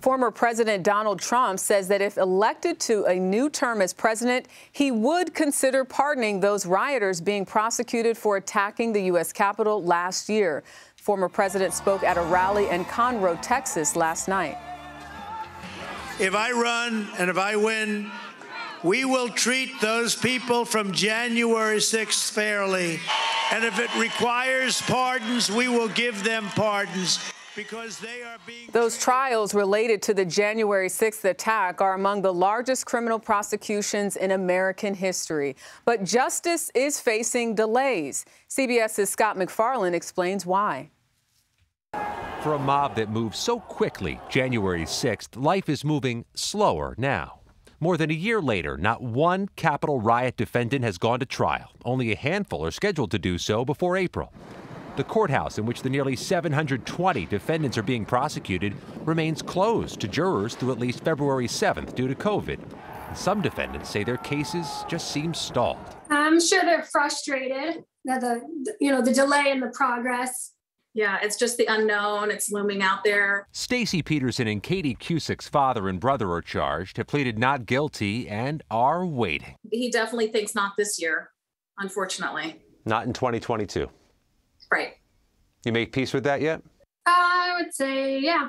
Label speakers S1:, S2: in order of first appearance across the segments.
S1: Former President Donald Trump says that if elected to a new term as president, he would consider pardoning those rioters being prosecuted for attacking the U.S. Capitol last year. Former president spoke at a rally in Conroe, Texas last night.
S2: If I run and if I win, we will treat those people from January 6th fairly. And if it requires pardons, we will give them pardons. Because they are being
S1: Those trials related to the January 6th attack are among the largest criminal prosecutions in American history. But justice is facing delays. CBS's Scott MacFarlane explains why.
S3: For a mob that moved so quickly January 6th, life is moving slower now. More than a year later, not one Capitol riot defendant has gone to trial. Only a handful are scheduled to do so before April. The courthouse in which the nearly 720 defendants are being prosecuted remains closed to jurors through at least February 7th due to COVID. Some defendants say their cases just seem stalled.
S4: I'm sure they're frustrated that the delay in the progress.
S5: Yeah, it's just the unknown. It's looming out there.
S3: Stacy Peterson and Katie Cusick's father and brother are charged, have pleaded not guilty, and are waiting.
S5: He definitely thinks not this year, unfortunately.
S3: Not in 2022.
S5: Right.
S3: You make peace with that yet?
S4: I would say, yeah,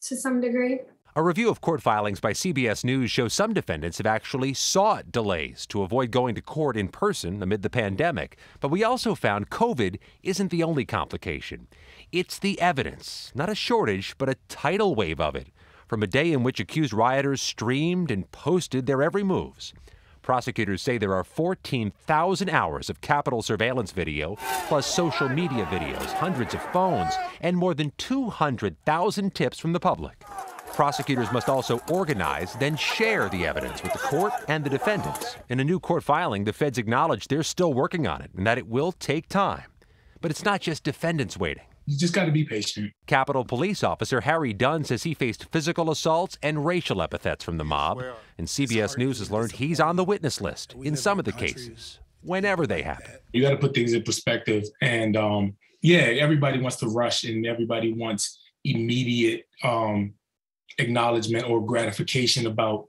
S4: to some degree.
S3: A review of court filings by CBS News shows some defendants have actually sought delays to avoid going to court in person amid the pandemic. But we also found COVID isn't the only complication. It's the evidence, not a shortage, but a tidal wave of it, from a day in which accused rioters streamed and posted their every moves. Prosecutors say there are 14,000 hours of Capitol surveillance video, plus social media videos, hundreds of phones, and more than 200,000 tips from the public. Prosecutors must also organize, then share the evidence with the court and the defendants. In a new court filing, the feds acknowledge they're still working on it and that it will take time. But it's not just defendants waiting.
S6: You just got to be patient.
S3: Capitol Police Officer Harry Dunn says he faced physical assaults and racial epithets from the mob. And CBS News has learned he's on the witness list in some of the cases, whenever they happen.
S6: You got to put things in perspective. And everybody wants to rush and everybody wants immediate acknowledgement or gratification about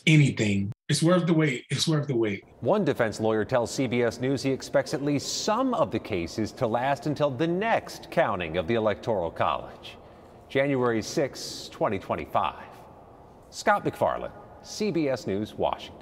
S6: anything. It's worth the wait. It's worth the wait.
S3: One defense lawyer tells CBS News he expects at least some of the cases to last until the next counting of the Electoral College, January 6, 2025. Scott MacFarlane, CBS News, Washington.